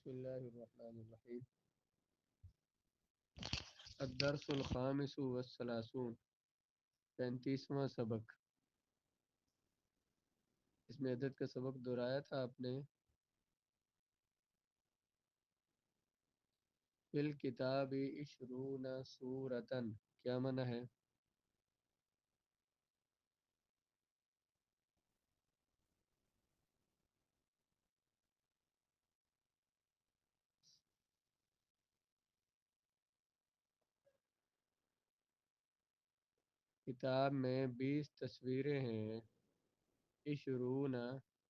بسم اللہ الرحمن الرحیم الدرس الخامس والثلاثون 35واں سبق۔ اس میں عدد کا سبق دہرایا تھا آپ نے۔ فی الکتاب 20 سورۃ، کیا معنی ہے؟ کتاب میں 20 تصویریں ہیں۔ 20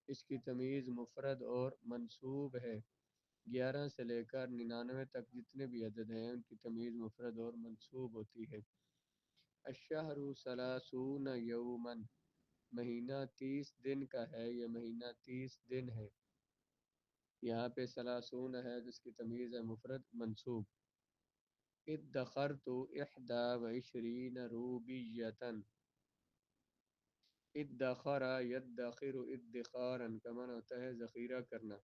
اس کی تمیز مفرد اور منصوب ہے۔ 11 سے لے کر 99 تک جتنے بھی عدد ہیں ان کی تمیز مفرد اور منصوب ہوتی ہے۔ الشہر 30 یوما، مہینہ 30 دن کا ہے، یہ مہینہ 30 دن ہے۔ یہاں پہ 30 ہے جس کی تمیز ہے مفرد منصوب۔ ادخرت 21 روبیۃ، ادخر یدخر ادخارا کا معنی ہوتا ہے ذخیرہ کرنا۔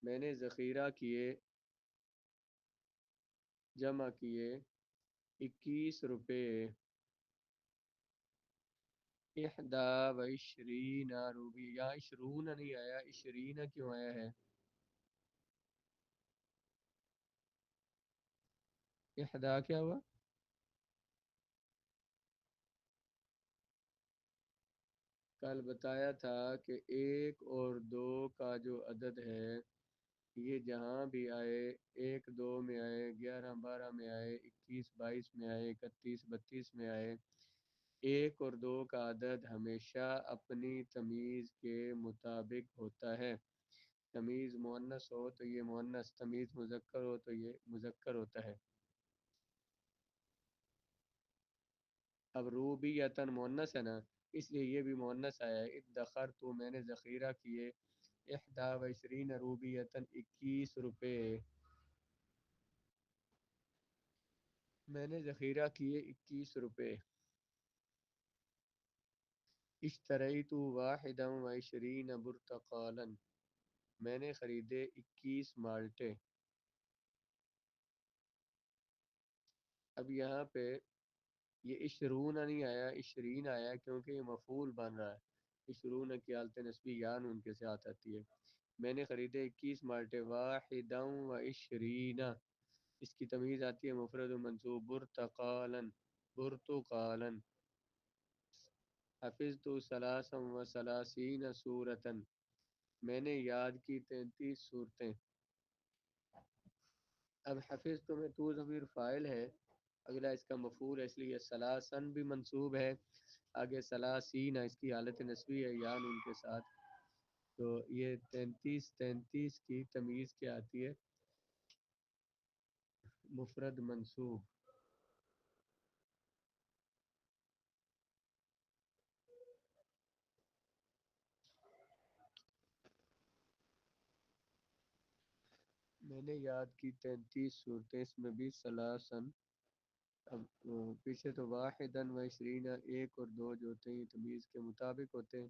میں نے ذخیرہ کیے، جمع کیے 21 روپے۔ 21 روبی، یہاں 20 نہیں آیا، 20 کیوں آیا ہے؟ احدا کیا ہوا؟ کل بتایا تھا کہ 1 اور 2 کا جو عدد ہے یہ جہاں بھی آئے، 1 2 میں آئے، 11 12 میں آئے، 21 22 میں آئے، 31 32 میں آئے، 1 اور 2 کا عدد ہمیشہ اپنی تمیز کے مطابق ہوتا ہے۔ تمیز مؤنث ہو تو یہ مؤنث، تمیز مذکر ہو تو یہ مذکر ہوتا ہے۔ اب روبیتن مؤنث ہے نا، اس لیے یہ بھی مؤنث آیا ہے۔ ادخر تو میں نے ذخیرہ کیے، 21 روبیتن 21 روپے، میں نے ذخیرہ کیے 21 روپے۔ اشتریت 21 برتقالا، میں نے خریدے 21 مالٹے۔ اب یہاں پہ یہ 20 نہیں آیا، 20 آیا کیونکہ یہ مفعول بن رہا ہے۔ 20 کی حالت نسبی یا نون کے ساتھ آتی ہے۔ میں نے خریدے 21 مالٹے، 21 اس کی تمیز آتی ہے مفرد و منصوب، برتقالا برتقالا۔ حفظت 33 سورۃ، میں نے یاد کی 33 سورتیں۔ اب حفظت میں تو ضمیر فاعل ہے، اگلا اس کا مفعول ہے، اس لیے سلاسن بھی منصوب ہے، آگے سلاسین اس کی حالت نسبی ہے یا نون کے ساتھ۔ تو یہ 33 کی تمیز کیا آتی ہے؟ مفرد منصوب۔ میں نے یاد کی 33 صورتیں، اس میں بھی سلاسن۔ اب پیچھے تو 21 1 اور 2 جو ہوتے ہیں یہ تمیز کے مطابق ہوتے ہیں۔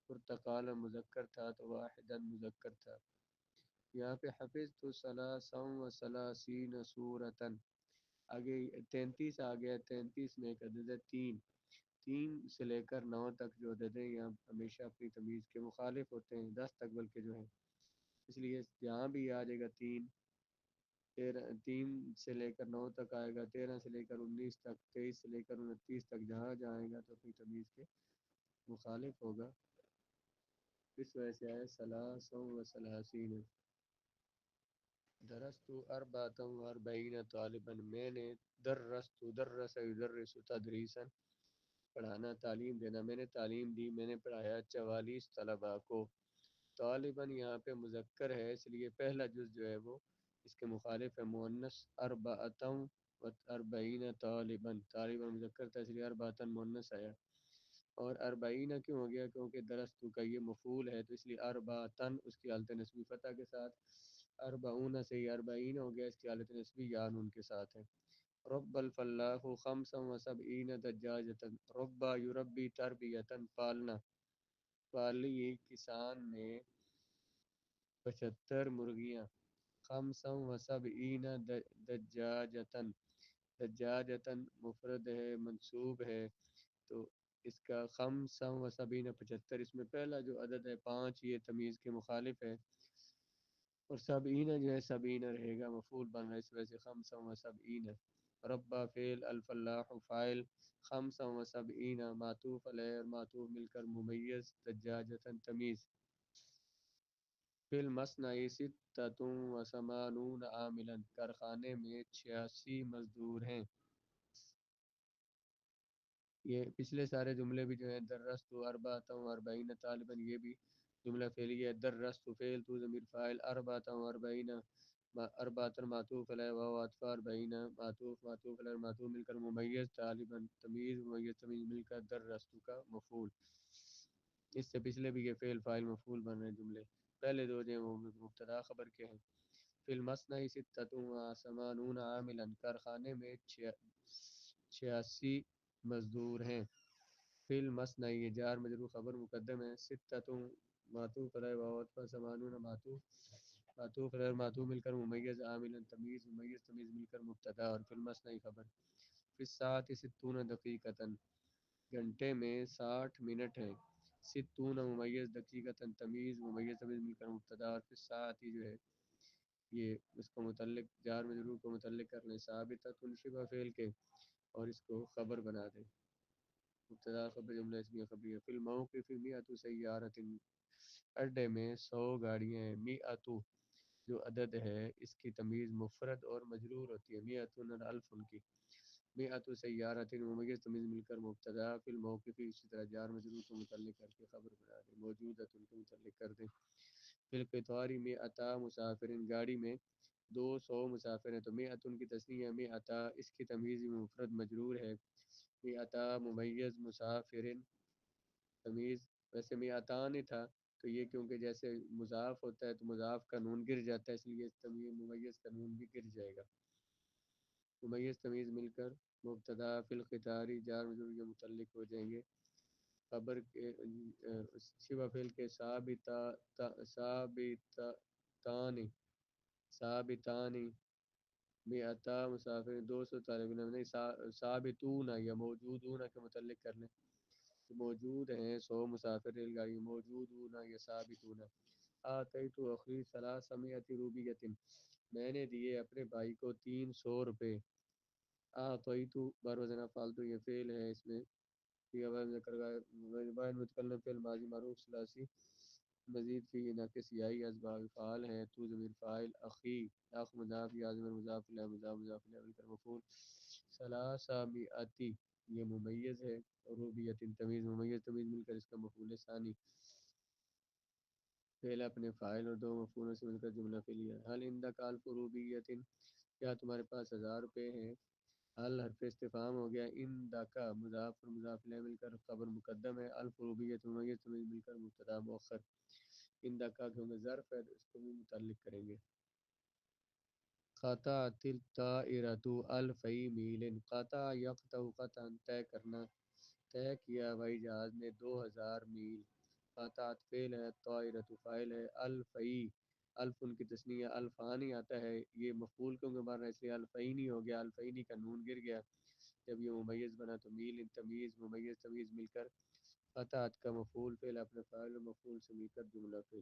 پرتقال مذکر تھا تو واحدن مذکر تھا۔ یہاں پہ حفظت 33 سورتن، آگے 33 آ گیا، 33 میں ایک عدد ہے 3۔ 3 سے لے کر 9 تک جو عدد ہیں یہاں ہمیشہ اپنی تمیز کے مخالف ہوتے ہیں، 10 تک بلکہ جو ہیں، اس لیے یہاں بھی آ جائے گا 3۔ 3 سے لے کر 9 تک آئے گا، 13 سے لے کر 19 تک، 23 سے لے کر 29 تک، جہاں جائے گا تو اپنی تمیز کے مخالف ہوگا۔ اس وجہ سے آئے 33 درست 44 طالبا، میں نے درس یدرس تدریسا پڑھانا تعلیم دینا، میں نے تعلیم دی، میں نے پڑھایا 44 طلباء کو۔ طالباً یہاں پہ مذکر ہے اس لیے پہلا جز جو ہے وہ اس کے مخالف ہے مؤنث، 44 طالباً، طالباً مذکر تھا اس لیے 44 مؤنث آیا۔ اور 40 کیوں ہو گیا؟ کیونکہ درست کا یہ مفعول ہے تو اس لیے 44 اس کی حالت نسبی فتح کے ساتھ، 40 سے ہی 40 ہو گیا، اس کی حالت نسبی یا نون کے ساتھ ہے۔ رب الفلاح 75 دجاجتا، ربا یربی تربیتا، پالنا، پالی کسان نے 75 مرغیاں۔ خمسا و سبعین دجاجتن، دجاجتن مفرد ہے منصوب ہے، تو اس کا خمسا و سبعین 75، اس میں پہلا جو عدد ہے 5 یہ تمیز کے مخالف ہے، اور سبعین جو ہے سبعین رہے گا، مفعول بن رہا ہے، اس وجہ سے خمسا و سبعین۔ ربا فعل، الفلاح فاعل، خمسا و سبعین معطوف علیہ اور معطوف مل کر ممیز، دجاجتن تمیز۔ فی المصنع ستۃ و ثمانون عاملا، کارخانے میں 86 مزدور ہیں۔ یہ پچھلے سارے جملے بھی جو ہیں درست و اربعۃ و اربعین طالباً، یہ بھی جملہ فعلیہ ہے، درست فعل تو ضمیر فاعل، اربعۃ و اربعین اربعۃ معطوف علیہ و عطف اربعین معطوف علیہ معطوف مل کر ممیز طالباً تمیز، ممیز تمیز مل کر درست کا مفعول۔ اس سے پچھلے بھی یہ فعل فاعل مفعول بن رہے ہیں جملے، پہلے دو جو ہیں وہ مبتدا خبر کے ہیں۔ فی المصنع ستۃ و ثمانون عاملا، کارخانے میں 86 مزدور ہیں۔ فی المصنع یہ جار مجرور خبر مقدم ہے، ستۃ معطوف علیہ و عطف ثمانون معطوف علیہ معطوف مل کر ممیز عاملا تمیز، ممیز تمیز مل کر مبتدا، اور فی المصنع خبر۔ فی الساعۃ ستون دقیقۃ، گھنٹے میں 60 منٹ ہیں۔ ستون ممیز دقیقۃ تمیز، ممیز تمیز مل کر مبتدا، اور فی الساعۃ جو ہے یہ اس کو متعلق جار مجرور کو متعلق کر لیں ثابتۃ شبہ فعل کے، اور اس کو خبر بنا دیں، مبتدا خبر جملہ اسمیہ خبریہ۔ فی الموقف مئۃ سیارۃ، اڈے میں 100 گاڑیاں ہیں۔ مئۃ جو عدد ہے اس کی تمیز مفرد اور مجرور ہوتی ہے، مئۃ اور الف ان کی۔ مئۃ سیارۃ ممیز تمیز مل کر مبتدا، فی الموقف اسی طرح جار مجرور کو متعلق کر کے خبر بنا دیں، موجودۃ ان کو متعلق کر دیں۔ فی القطار مئتا مسافر، گاڑی میں 200 مسافر ہیں، تو مئۃ کی تثنیہ مئتا، اس کی تمیز مفرد مجرور ہے، مئتا ممیز مسافر تمیز، ویسے مئتان ہی تھا تو یہ کیونکہ جیسے مضاف ہوتا ہے تو مضاف کا نون گر جاتا ہے، اس لیے تمیز ممیز کا نون بھی گر جائے گا، ممیز تمیز مل کر مبتدا، فی القطاری جار مجرور کے متعلق ہو جائیں گے، خبر کے شبہ فعل کے ثابتانی، ثابتانی مئتا مسافر 200 طالب علم، نہیں ثابتون یا موجودون کے متعلق کر لیں، موجود ہیں 100 مسافر ریل گاڑی، موجودون یا ثابتون۔ آتیت اخی 300 روبیۃ، میں نے دیے اپنے بھائی کو 300 روپے۔ آتیت بر وزن فالتو، یہ فعل ہے، اس میں متکلم فعل ماضی معروف ثلاثی، مزید فی ناقص یائی اسباب فعال ہے، تو ضمیر فاعل، اخی اخ مضاف، یا ضمیر مضاف الیہ مضاف مضاف الیہ مل کر مفعول۔ ثلاثمائتی یہ ممیز ہے، روبیۃ تمیز، ممیز تمیز مل کر اس کا مفعول ثانی، فعل اپنے فاعل اور دو مفعولوں سے مل کر جملہ فعلیہ۔ حل عندک الف روبیۃ، کیا تمہارے پاس 1000 روپے ہیں؟ حل حرف استفہام ہو گیا، عندک مضاف اور مضاف الیہ مل کر خبر مقدم ہے، الف روبیۃ ممیز تمیز مل کر مبتدا مؤخر، عندک کیونکہ ظرف ہے تو اس کو بھی متعلق کریں گے۔ قطعت الطائرۃ الفی میل، قطع یقطع قطعا طے کرنا، طے کیا ہوائی جہاز نے 2000 میل۔ قطعت فعل ہے، طائرۃ فاعل ہے، الفی الف ان کی تثنیہ، الفانی آتا ہے، یہ مفعول کیونکہ بن رہا ہے اس لیے الفینی ہو گیا، الفینی کا نون گر گیا، جب یہ ممیز بنا تو میل ان تمیز، ممیز تمیز مل کر قطعت کا مفعول، فعل اپنے فاعل و مفعول سے مل کر جملہ فعل۔